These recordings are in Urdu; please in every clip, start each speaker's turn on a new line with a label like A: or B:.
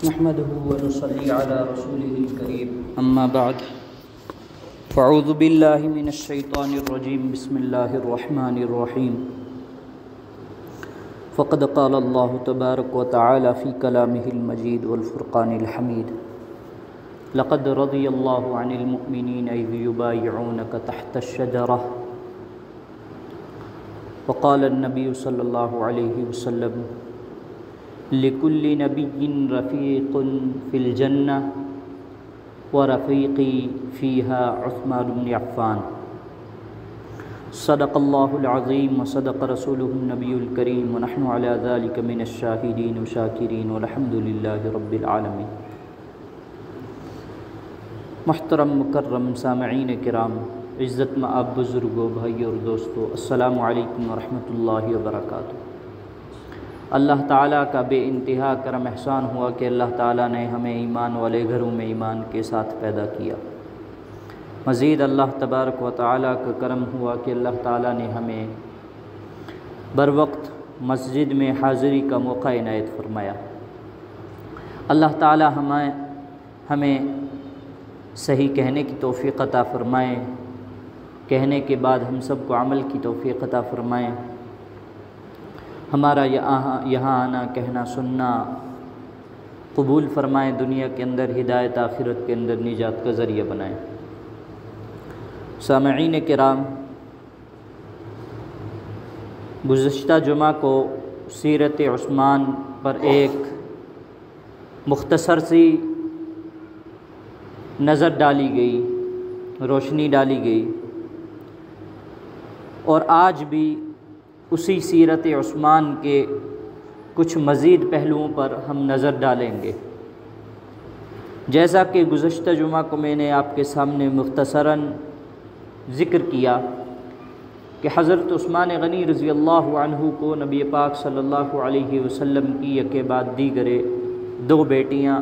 A: نحمده ونصلي على رسوله الكريم أما بعد فأعوذ بالله من الشيطان الرجيم بسم الله الرحمن الرحيم فقد قال الله تبارك وتعالى في كلامه المجيد والفرقان الحميد لقد رضي الله عن المؤمنين إذ يبايعونك تحت الشجرة وقال النبي صلى الله عليه وسلم لكل نبي رفيق في الجنة ورفيقي فيها عثمان بن عفان صدق الله العظيم وصدق رسوله النبي الكريم ونحن على ذلك من الشاهدين والشاكرين والحمد لله رب العالمين۔ محترم مکرم سامعین کرام، عزت مآب بزرگوں، بھائی اور دوستو، السلام علیکم ورحمۃ اللہ وبرکاتہ۔ اللہ تعالیٰ کا بے انتہا کرم احسان ہوا کہ اللہ تعالیٰ نے ہمیں ایمان والے گھروں میں ایمان کے ساتھ پیدا کیا۔ مزید اللہ تبارک و تعالیٰ کا کرم ہوا کہ اللہ تعالیٰ نے ہمیں بروقت مسجد میں حاضری کا موقع عنایت فرمایا۔ اللہ تعالیٰ ہمیں صحیح کہنے کی توفیق عطا فرمائیں، کہنے کے بعد ہم سب کو عمل کی توفیق عطا فرمائیں، ہمارا یہاں آنا کہنا سننا قبول فرمائیں، دنیا کے اندر ہدایت، آخرت کے اندر نجات کا ذریعہ بنائیں۔ سامعین کرام، گزشتہ جمعہ کو سیرت عثمان پر ایک مختصر سی نظر ڈالی گئی، روشنی ڈالی گئی، اور آج بھی اسی سیرت عثمان کے کچھ مزید پہلوؤں پر ہم نظر ڈالیں گے۔ جیسا کہ گزشتہ جمعہ کو میں نے آپ کے سامنے مختصراً ذکر کیا کہ حضرت عثمان غنی رضی اللہ عنہ کو نبی پاک صلی اللہ علیہ وسلم کی یکے بعد دیگرے دو بیٹیاں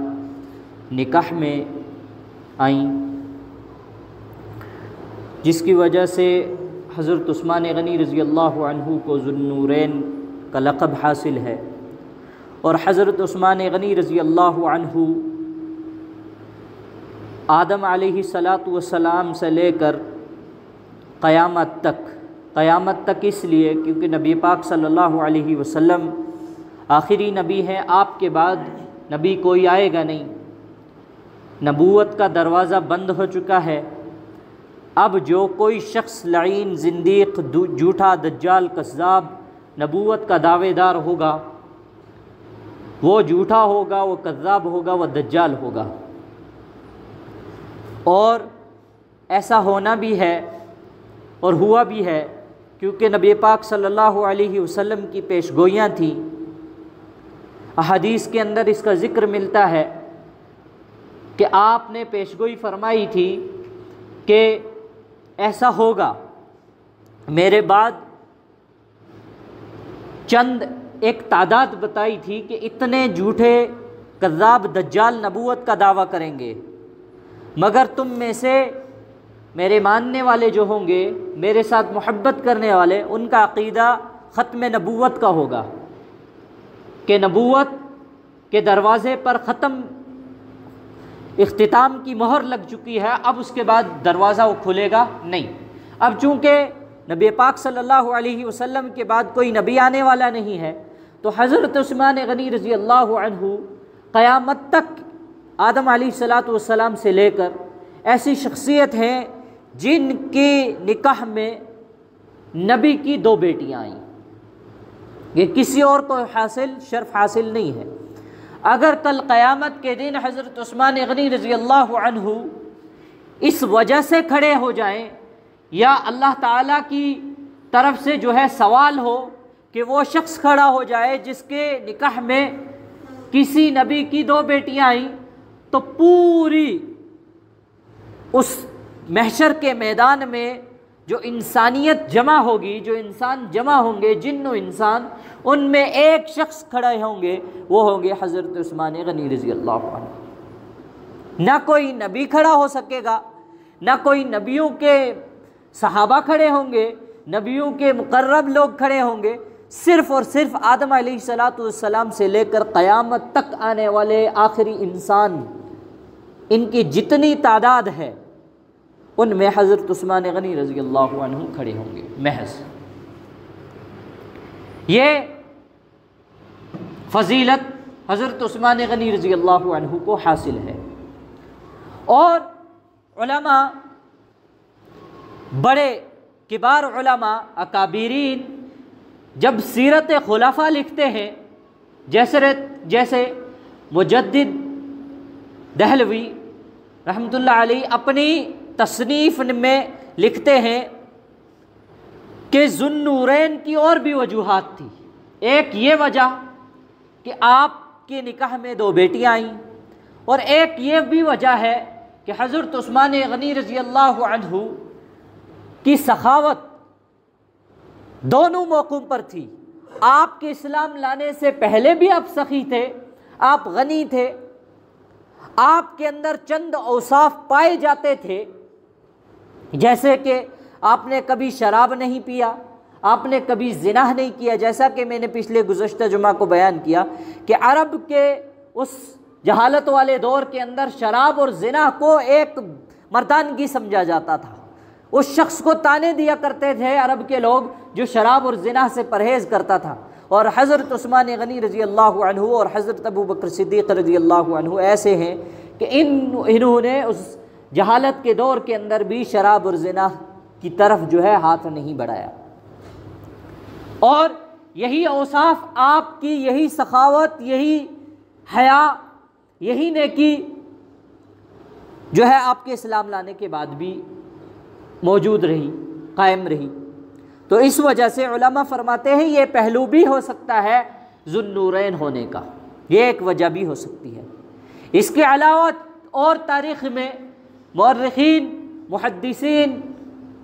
A: نکاح میں آئیں، جس کی وجہ سے حضرت عثمان غنی رضی اللہ عنہ کو ذو النورین کا لقب حاصل ہے، اور حضرت عثمان غنی رضی اللہ عنہ آدم علیہ السلام سے لے کر قیامت تک اس لیے کیونکہ نبی پاک صلی اللہ علیہ وسلم آخری نبی ہیں، آپ کے بعد نبی کوئی آئے گا نہیں، نبوت کا دروازہ بند ہو چکا ہے۔ اب جو کوئی شخص لعین، زندیق، جھوٹا، دجال، کذاب نبوت کا دعوے دار ہوگا، وہ جھوٹا ہوگا، وہ کذاب ہوگا، وہ دجال ہوگا۔ اور ایسا ہونا بھی ہے اور ہوا بھی ہے، کیونکہ نبی پاک صلی اللہ علیہ وسلم کی پیشگوئیاں تھیں۔ احادیث کے اندر اس کا ذکر ملتا ہے کہ آپ نے پیشگوئی فرمائی تھی کہ ایسا ہوگا، میرے بعد چند ایک تعداد بتائی تھی کہ اتنے جھوٹے کذاب دجال نبوت کا دعویٰ کریں گے، مگر تم میں سے میرے ماننے والے جو ہوں گے، میرے ساتھ محبت کرنے والے، ان کا عقیدہ ختم نبوت کا ہوگا کہ نبوت کے دروازے پر اختتام کی مہر لگ چکی ہے، اب اس کے بعد دروازہ وہ کھلے گا نہیں۔ اب چونکہ نبی پاک صلی اللہ علیہ وسلم کے بعد کوئی نبی آنے والا نہیں ہے، تو حضرت عثمان غنی رضی اللہ عنہ قیامت تک آدم علیہ السلام سے لے کر ایسی شخصیت ہیں جن کے نکاح میں نبی کی دو بیٹیاں آئیں۔ یہ کسی اور کو شرف حاصل نہیں ہے۔ اگر کل قیامت کے دن حضرت عثمان غنی رضی اللہ عنہ اس وجہ سے کھڑے ہو جائیں، یا اللہ تعالیٰ کی طرف سے جو ہے سوال ہو کہ وہ شخص کھڑا ہو جائے جس کے نکاح میں کسی نبی کی دو بیٹیاں آئیں، تو پوری اس محشر کے میدان میں جو انسانیت جمع ہوگی، جو انسان جمع ہوں گے، جن و انسان، ان میں ایک شخص کھڑے ہوں گے، وہ ہوں گے حضرت عثمان غنی رضی اللہ عنہ۔ نہ کوئی نبی کھڑا ہو سکے گا، نہ کوئی نبیوں کے صحابہ کھڑے ہوں گے، نبیوں کے مقرب لوگ کھڑے ہوں گے، صرف اور صرف آدم علیہ السلام سے لے کر قیامت تک آنے والے آخری انسان، ان کی جتنی تعداد ہے ان میں حضرت عثمان غنی رضی اللہ عنہ کھڑے ہوں گے محض۔ یہ فضیلت حضرت عثمان غنی رضی اللہ عنہ کو حاصل ہے۔ اور علماء، بڑے کبار علماء اکابرین جب سیرت خلفاء لکھتے ہیں، جیسے مجدد دہلوی رحمۃ اللہ علیہ اپنی تصنیف میں لکھتے ہیں کہ ذو النورین کی اور بھی وجوہات تھی۔ ایک یہ وجہ کہ آپ کے نکاح میں 2 بیٹیاں آئیں، اور ایک یہ بھی وجہ ہے کہ حضرت عثمان غنی رضی اللہ عنہ کی سخاوت دونوں موقعوں پر تھی۔ آپ کے اسلام لانے سے پہلے بھی آپ سخی تھے، آپ غنی تھے، آپ کے اندر چند اوصاف پائے جاتے تھے، جیسے کہ آپ نے کبھی شراب نہیں پیا، آپ نے کبھی زنا نہیں کیا، جیسا کہ میں نے پچھلے گزشتہ جمعہ کو بیان کیا کہ عرب کے اس جہالت والے دور کے اندر شراب اور زنا کو ایک مردانگی سمجھا جاتا تھا۔ اس شخص کو طعنے دیا کرتے تھے عرب کے لوگ جو شراب اور زنا سے پرہیز کرتا تھا، اور حضرت عثمان غنی رضی اللہ عنہ اور حضرت ابو بکر صدیق رضی اللہ عنہ ایسے ہیں کہ انہوں نے اس جہالت کے دور کے اندر بھی شراب اور زنا کی طرف جو ہے ہاتھ نہیں بڑھایا۔ اور یہی اوصاف آپ کی، یہی سخاوت، یہی حیا، یہی نیکی جو ہے آپ کے اسلام لانے کے بعد بھی موجود رہی، قائم رہی۔ تو اس وجہ سے علماء فرماتے ہیں یہ پہلو بھی ہو سکتا ہے ذو النورین ہونے کا، یہ ایک وجہ بھی ہو سکتی ہے۔ اس کے علاوہ اور تاریخ میں مورخین، محدثین،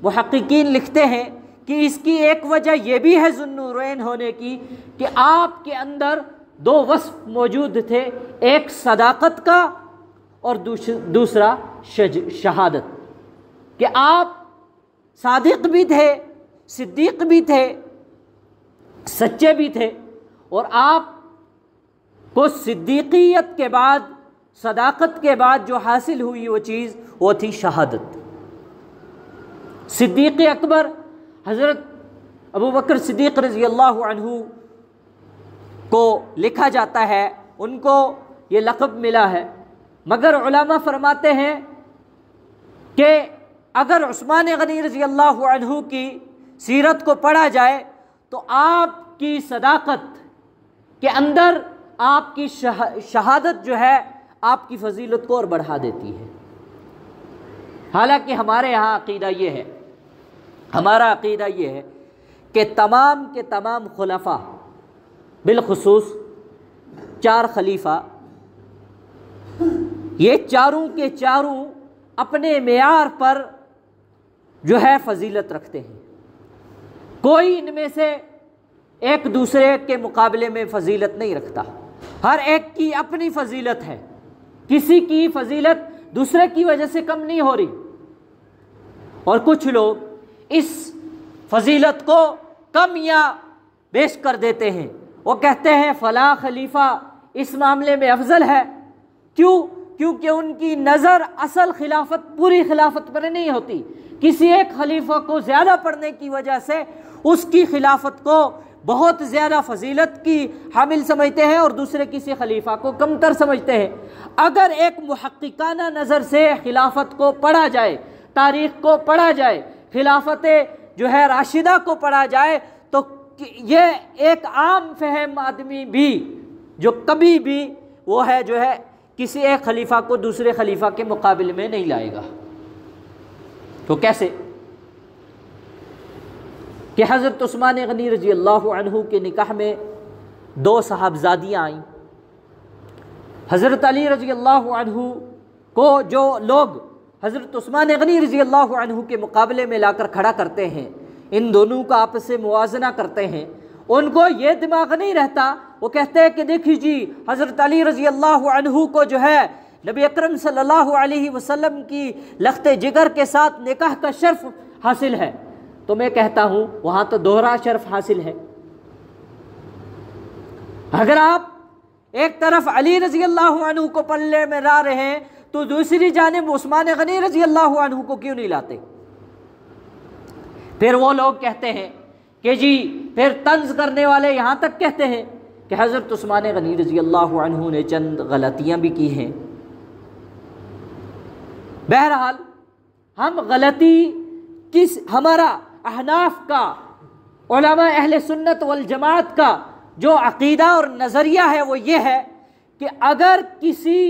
A: محققین لکھتے ہیں کہ اس کی ایک وجہ یہ بھی ہے ذو النورین ہونے کی کہ آپ کے اندر 2 وصف موجود تھے، ایک صداقت کا اور دوسرا شہادت، کہ آپ صادق بھی تھے، صدیق بھی تھے، سچے بھی تھے، اور آپ کو صدیقیت کے بعد، صداقت کے بعد جو حاصل ہوئی وہ چیز وہ تھی شہادت۔ صدیق اکبر حضرت ابو بکر صدیق رضی اللہ عنہ کو لکھا جاتا ہے، ان کو یہ لقب ملا ہے، مگر علماء فرماتے ہیں کہ اگر عثمان غنی رضی اللہ عنہ کی سیرت کو پڑھا جائے تو آپ کی صداقت کے اندر آپ کی شہادت جو ہے آپ کی فضیلت کو اور بڑھا دیتی ہے۔ حالانکہ ہمارے یہاں عقیدہ یہ ہے، ہمارا عقیدہ یہ ہے کہ تمام کے تمام خلفاء، بالخصوص 4 خلیفہ، یہ چاروں کے چاروں اپنے معیار پر جو ہے فضیلت رکھتے ہیں۔ کوئی ان میں سے ایک دوسرے کے مقابلے میں فضیلت نہیں رکھتا، ہر ایک کی اپنی فضیلت ہے، کسی کی فضیلت دوسرے کی وجہ سے کم نہیں ہو رہی۔ اور کچھ لوگ اس فضیلت کو کم یا بیش کر دیتے ہیں، وہ کہتے ہیں فلاں خلیفہ اس معاملے میں افضل ہے، کیونکہ ان کی نظر اصل خلافت، پوری خلافت پر نہیں ہوتی، کسی ایک خلیفہ کو زیادہ پڑھنے کی وجہ سے اس کی خلافت کو بہت زیادہ فضیلت کی حامل سمجھتے ہیں اور دوسرے کسی خلیفہ کو کمتر سمجھتے ہیں۔ اگر ایک محققانہ نظر سے خلافت کو پڑھا جائے، تاریخ کو پڑھا جائے، خلافت جو ہے راشدہ کو پڑھا جائے، تو یہ ایک عام فہم آدمی بھی جو کبھی بھی وہ ہے جو ہے کسی ایک خلیفہ کو دوسرے خلیفہ کے مقابلے میں نہیں لائے گا۔ تو کیسے کہ حضرت عثمان غنی رضی اللہ عنہ کے نکاح میں 2 صاحبزادیاں آئیں۔ حضرت علی رضی اللہ عنہ کو جو لوگ حضرت عثمان غنی رضی اللہ عنہ کے مقابلے میں لا کر کھڑا کرتے ہیں، ان دونوں کا آپس سے موازنہ کرتے ہیں، ان کو یہ دماغ نہیں رہتا، وہ کہتے ہیں کہ دیکھیے جی حضرت علی رضی اللہ عنہ کو جو ہے نبی اکرم صلی اللہ علیہ وسلم کی لخت جگر کے ساتھ نکاح کا شرف حاصل ہے۔ تو میں کہتا ہوں وہاں تو دوہرا شرف حاصل ہے، اگر آپ ایک طرف علی رضی اللہ عنہ کو پلے میں لا رہے ہیں تو دوسری جانب عثمان غنی رضی اللہ عنہ کو کیوں نہیں لاتے؟ پھر وہ لوگ کہتے ہیں کہ جی، پھر طنز کرنے والے یہاں تک کہتے ہیں کہ حضرت عثمان غنی رضی اللہ عنہ نے چند غلطیاں بھی کی ہیں۔ بہرحال ہم غلطی ہمارا احناف کا، علماء اہل سنت والجماعت کا جو عقیدہ اور نظریہ ہے وہ یہ ہے کہ اگر کسی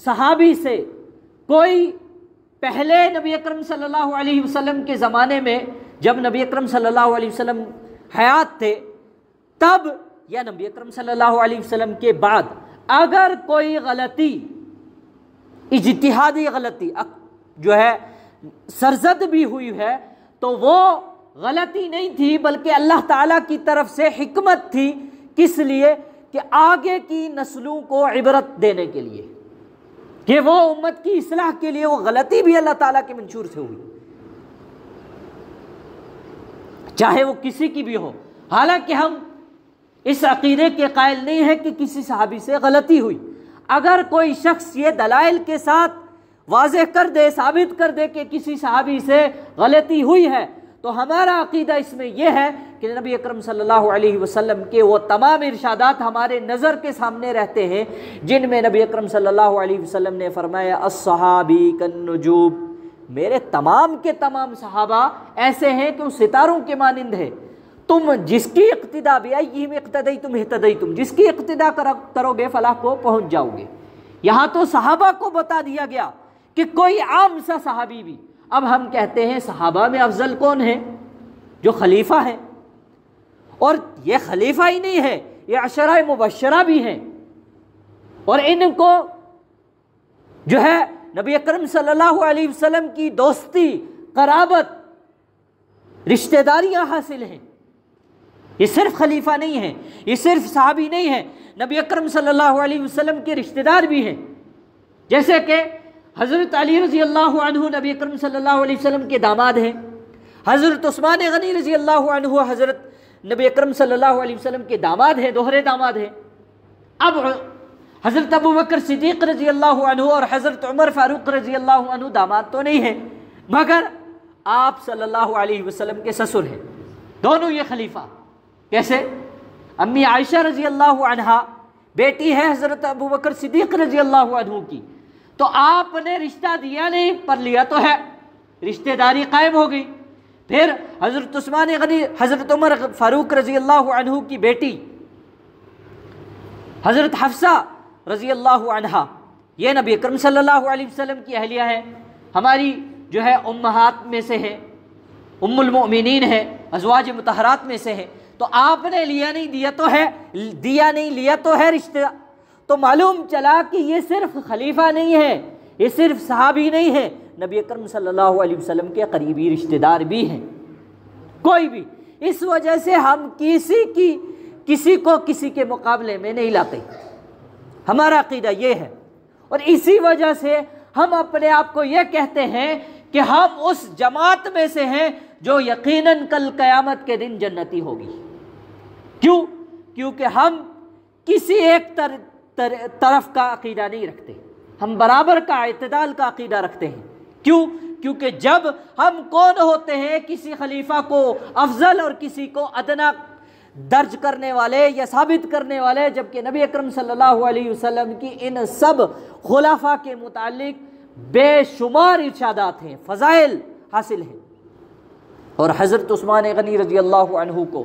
A: صحابی سے کوئی پہلے نبی اکرم صلی اللہ علیہ وسلم کے زمانے میں، جب نبی اکرم صلی اللہ علیہ وسلم حیات تھے تب، یا نبی اکرم صلی اللہ علیہ وسلم کے بعد، اگر کوئی غلطی، اجتہادی غلطی جو ہے سرزد بھی ہوئی ہے تو وہ غلطی نہیں تھی بلکہ اللہ تعالیٰ کی طرف سے حکمت تھی۔ کس لیے؟ کہ آگے کی نسلوں کو عبرت دینے کے لیے، کہ وہ امت کی اصلاح کے لیے وہ غلطی بھی اللہ تعالیٰ کے منشور سے ہوئی، چاہے وہ کسی کی بھی ہو۔ حالانکہ ہم اس عقیدے کے قائل نہیں ہیں کہ کسی صحابی سے غلطی ہوئی۔ اگر کوئی شخص یہ دلائل کے ساتھ واضح کر دے، ثابت کر دے کہ کسی صحابی سے غلطی ہوئی ہے، تو ہمارا عقیدہ اس میں یہ ہے کہ نبی اکرم صلی اللہ علیہ وسلم کے وہ تمام ارشادات ہمارے نظر کے سامنے رہتے ہیں جن میں نبی اکرم صلی اللہ علیہ وسلم نے فرمایا الصحابی کالنجوم، میرے تمام کے تمام صحابہ ایسے ہیں کہ وہ ستاروں کے مانند ہیں، تم جس کی اقتداء بِأَيِّهِمْ اقتدیتم اہتدیتم، جس کی اقتداء کرو گے فلاح کو پہنچ جاؤ گے۔ یہاں تو صحابہ کو بتا دیا گیا کہ کوئی عام سا صحابی بھی۔ اب ہم کہتے ہیں صحابہ میں افضل کون ہے؟ جو خلیفہ ہیں، اور یہ خلیفہ ہی نہیں ہے، یہ عشرہ مبشرہ بھی ہیں، اور ان کو جو ہے نبی اکرم صلی اللہ علیہ وسلم کی دوستی، قرابت، رشتہ داریاں حاصل ہیں۔ یہ صرف خلیفہ نہیں ہے، یہ صرف صحابی نہیں ہے، نبی اکرم صلی اللہ علیہ وسلم کے رشتہ دار بھی ہیں، جیسے کہ حضرت علی رضی اللہ عنہ نبی اکرم صلی اللہ علیہ وسلم کے داماد ہیں، حضرت عثمان غنی رضی اللہ عنہ حضرت نبی اکرم صلی اللہ علیہ وسلم کے داماد ہیں، دوہرے داماد ہیں۔ اب حضرت ابو بکر صدیق رضی اللہ عنہ اور حضرت عمر فاروق رضی اللہ عنہ داماد تو نہیں ہیں، مگر آپ صلی اللہ علیہ وسلم کے سسر ہیں، دونوں یہ خلیفہ۔ کیسے؟ امی عائشہ رضی اللہ عنہا بیٹی ہے حضرت ابو بکر صدیق رضی اللہ عنہ کی، تو آپ نے رشتہ دیا نہیں پر لیا تو ہے، رشتہ داری قائم ہو گئی۔ پھر حضرت عثمان غنی، حضرت عمر فاروق رضی اللہ عنہ کی بیٹی حضرت حفصہ رضی اللہ عنہا، یہ نبی اکرم صلی اللہ علیہ وسلم کی اہلیہ ہے، ہماری جو ہے امہات میں سے ہے، ام المؤمنین ہے، ازواج مطہرات میں سے ہے، تو آپ نے لیا نہیں دیا تو ہے، دیا نہیں لیا تو ہے رشتہ۔ تو معلوم چلا کہ یہ صرف خلیفہ نہیں ہے، یہ صرف صحابی نہیں ہے، نبی اکرم صلی اللہ علیہ وسلم کے قریبی رشتہ دار بھی ہیں، کوئی بھی۔ اس وجہ سے ہم کسی کو کسی کے مقابلے میں نہیں لاتے، ہمارا عقیدہ یہ ہے، اور اسی وجہ سے ہم اپنے آپ کو یہ کہتے ہیں کہ ہم اس جماعت میں سے ہیں جو یقیناً کل قیامت کے دن جنتی ہوگی۔ کیوں؟ کیونکہ ہم کسی ایک طرف کا عقیدہ نہیں رکھتے، ہم برابر کا، اعتدال کا عقیدہ رکھتے ہیں۔ کیوں؟ کیونکہ جب ہم کون ہوتے ہیں کسی خلیفہ کو افضل اور کسی کو ادنا درج کرنے والے یا ثابت کرنے والے، جبکہ نبی اکرم صلی اللہ علیہ وسلم کی ان سب خلفاء کے متعلق بے شمار ارشادات ہیں، فضائل حاصل ہیں۔ اور حضرت عثمان غنی رضی اللہ عنہ کو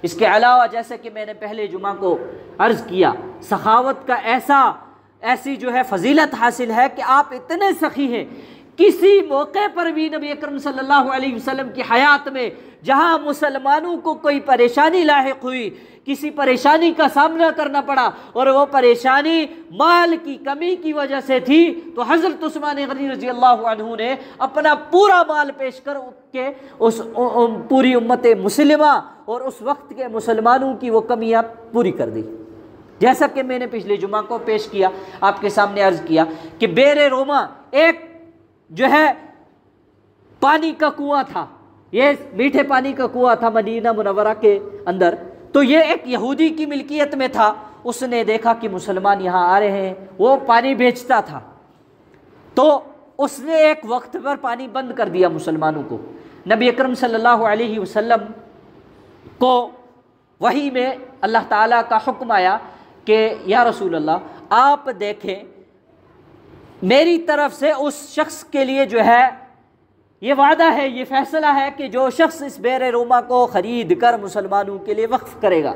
A: اس کے علاوہ، جیسے کہ میں نے پہلے جمعہ کو عرض کیا، سخاوت کا ایسی جو ہے فضیلت حاصل ہے کہ آپ اتنے سخی ہیں، کسی موقع پر بھی نبی اکرم صلی اللہ علیہ وسلم کی حیات میں جہاں مسلمانوں کو کوئی پریشانی لاحق ہوئی، کسی پریشانی کا سامنا کرنا پڑا اور وہ پریشانی مال کی کمی کی وجہ سے تھی، تو حضرت عثمان غنی رضی اللہ عنہ نے اپنا پورا مال پیش کر کے اس پوری امت مسلمہ اور اس وقت کے مسلمانوں کی وہ کمیاں پوری کر دی۔ جیسا کہ میں نے پچھلے جمعہ کو پیش کیا، آپ کے سامنے عرض کیا کہ بیر روما ایک جو ہے پانی کا کنواں تھا، یہ میٹھے پانی کا کنواں تھا مدینہ منورہ کے اندر، تو یہ ایک یہودی کی ملکیت میں تھا، اس نے دیکھا کہ مسلمان یہاں آ رہے ہیں، وہ پانی بیچتا تھا، تو اس نے ایک وقت پر پانی بند کر دیا مسلمانوں کو۔ نبی اکرم صلی اللہ علیہ وسلم کو وحی میں اللہ تعالیٰ کا حکم آیا کہ یا رسول اللہ آپ دیکھیں میری طرف سے اس شخص کے لیے جو ہے یہ وعدہ ہے، یہ فیصلہ ہے کہ جو شخص اس بئر روما کو خرید کر مسلمانوں کے لیے وقف کرے گا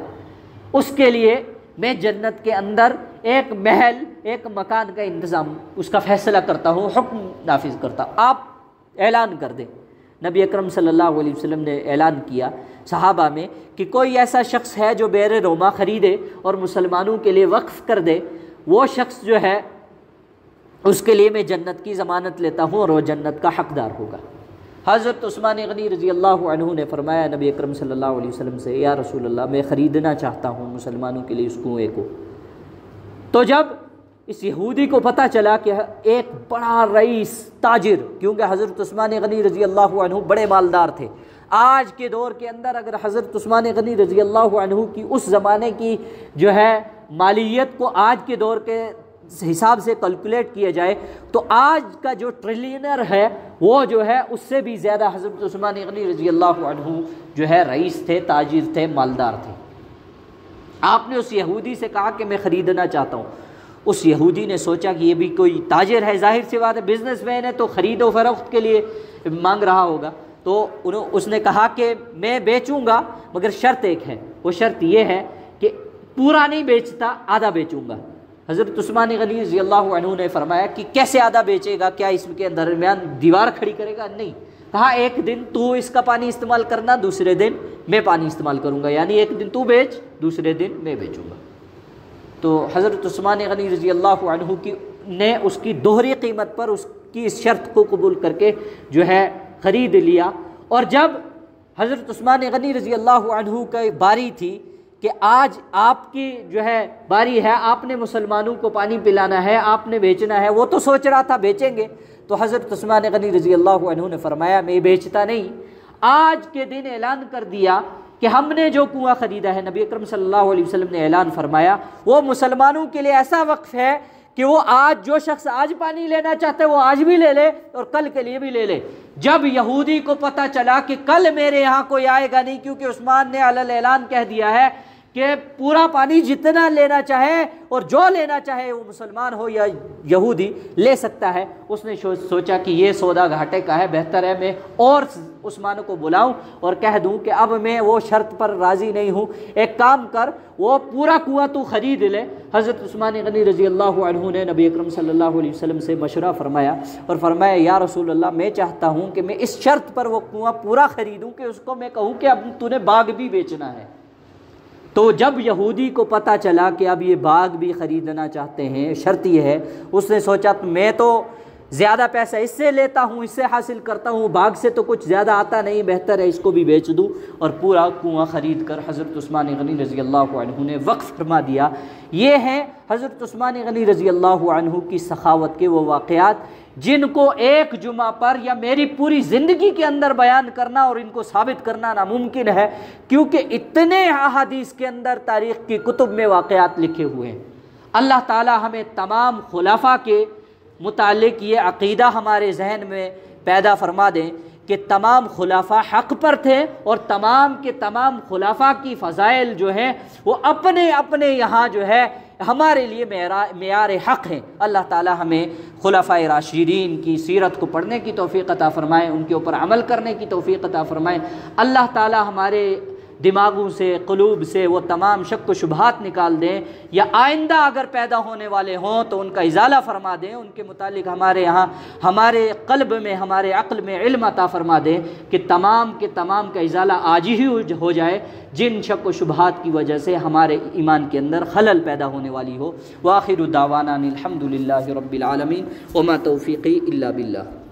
A: اس کے لیے میں جنت کے اندر ایک محل، ایک مکان کا انتظام اس کا فیصلہ کرتا ہوں، حکم نافذ کرتا ہوں، آپ اعلان کر دیں۔ نبی اکرم صلی اللہ علیہ وسلم نے اعلان کیا صحابہ میں کہ کوئی ایسا شخص ہے جو بئر روما خریدے اور مسلمانوں کے لیے وقف کر دے، وہ شخص جو ہے اس کے لیے میں جنت کی ضمانت لیتا ہوں اور وہ جنت کا حقدار ہوگا۔ حضرت عثمان غنی رضی اللہ عنہ نے فرمایا نبی اکرم صلی اللہ علیہ وسلم سے، یا رسول اللہ میں خریدنا چاہتا ہوں مسلمانوں کے لیے اس کنویں کو۔ تو جب اس یہودی کو پتہ چلا کہ ایک بڑا رئیس تاجر، کیونکہ حضرت عثمان غنی رضی اللہ عنہ بڑے مالدار تھے، آج کے دور کے اندر اگر حضرت عثمان غنی رضی اللہ عنہ کی اس زمانے کی جو ہے مالیت کو آج کے دور کے حساب سے کیلکولیٹ کیا جائے تو آج کا جو ٹریلینر ہے وہ جو ہے اس سے بھی زیادہ حضرت عثمان غنی رضی اللہ عنہ جو ہے رئیس تھے، تاجر تھے، مالدار تھے۔ آپ نے اس یہودی سے کہا کہ میں خریدنا چاہتا ہوں۔ اس یہودی نے سوچا کہ یہ بھی کوئی تاجر ہے، ظاہر سی بات ہے بزنس مین ہے تو خرید و فروخت کے لیے مانگ رہا ہوگا، تو اس نے کہا کہ میں بیچوں گا مگر شرط ایک ہے، وہ شرط یہ ہے کہ پورا نہیں بیچتا، آدھا بیچوں گا۔ حضرت عثمان غنی رضی اللہ عنہ نے فرمایا کہ کیسے آدھا بیچے گا، کیا اس کے درمیان دیوار کھڑی کرے گا؟ نہیں، کہا ایک دن تو اس کا پانی استعمال کرنا، دوسرے دن میں پانی استعمال کروں گا، یعنی ایک دن تو بیچ، دوسرے دن میں بیچوں گا۔ تو حضرت عثمان غنی رضی اللہ عنہ نے اس کی دوہری قیمت پر اس کی اس شرط کو قبول کر کے جو ہے خرید لیا۔ اور جب حضرت عثمان غنی رضی اللہ عنہ کی باری تھی کہ آج آپ کی جو ہے باری ہے، آپ نے مسلمانوں کو پانی پلانا ہے، آپ نے بیچنا ہے، وہ تو سوچ رہا تھا بیچیں گے، تو حضرت عثمان غنی رضی اللہ عنہ نے فرمایا میں بیچتا نہیں، آج کے دن اعلان کر دیا کہ ہم نے جو کنواں خریدا ہے، نبی اکرم صلی اللہ علیہ وسلم نے اعلان فرمایا وہ مسلمانوں کے لیے ایسا وقف ہے کہ وہ آج جو شخص آج پانی لینا چاہتا ہے وہ آج بھی لے لے اور کل کے لیے بھی لے لے۔ جب یہودی کو پتہ چلا کہ کل میرے یہاں کوئی آئے گا نہیں، کیونکہ عثمان نے علی الاعلان کہہ دیا ہے کہ پورا پانی جتنا لینا چاہے اور جو لینا چاہے وہ مسلمان ہو یا یہودی لے سکتا ہے، اس نے سوچا کہ یہ سودا گھاٹے کا ہے، بہتر ہے میں اور عثمان کو بلاؤں اور کہہ دوں کہ اب میں وہ شرط پر راضی نہیں ہوں، ایک کام کر وہ پورا کنواں تو خرید لے۔ حضرت عثمان غنی رضی اللہ عنہ نے نبی اکرم صلی اللہ علیہ وسلم سے مشورہ فرمایا اور فرمایا یا رسول اللہ میں چاہتا ہوں کہ میں اس شرط پر وہ کنواں پورا خریدوں کہ اس کو میں کہوں کہ اب تو نے باغ بھی بیچنا ہے۔ تو جب یہودی کو پتہ چلا کہ اب یہ باغ بھی خریدنا چاہتے ہیں، شرط یہ ہے، اس نے سوچا میں تو زیادہ پیسہ اس سے لیتا ہوں، اس سے حاصل کرتا ہوں، باغ سے تو کچھ زیادہ آتا نہیں، بہتر ہے اس کو بھی بیچ دوں، اور پورا کنواں خرید کر حضرت عثمان غنی رضی اللہ عنہ نے وقف فرما دیا۔ یہ ہیں حضرت عثمان غنی رضی اللہ عنہ کی سخاوت کے وہ واقعات جن کو ایک جمعہ پر یا میری پوری زندگی کے اندر بیان کرنا اور ان کو ثابت کرنا ناممکن ہے، کیونکہ اتنے احادیث کے اندر تاریخ کی کتب میں واقعات لکھے ہوئے ہیں۔ اللہ تعالی ہمیں تمام خلفاء کے متعلق یہ عقیدہ ہمارے ذہن میں پیدا فرما دیں کہ تمام خلفاء حق پر تھے اور تمام کے تمام خلفاء کی فضائل جو ہیں وہ اپنے اپنے یہاں جو ہے ہمارے لیے معیار حق ہیں۔ اللہ تعالی ہمیں خلفاء راشدین کی سیرت کو پڑھنے کی توفیق عطا فرمائے، ان کے اوپر عمل کرنے کی توفیق عطا فرمائے۔ اللہ تعالی ہمارے دماغوں سے، قلوب سے وہ تمام شک و شبہات نکال دیں، یا آئندہ اگر پیدا ہونے والے ہوں تو ان کا ازالہ فرما دیں، ان کے متعلق ہمارے یہاں ہمارے قلب میں، ہمارے عقل میں علم عطا فرما دیں کہ تمام کے تمام کا ازالہ آج ہی ہو جائے جن شک و شبہات کی وجہ سے ہمارے ایمان کے اندر خلل پیدا ہونے والی ہو۔ وآخر دعوانا الحمد للہ رب العالمین وما توفیقی الا باللہ۔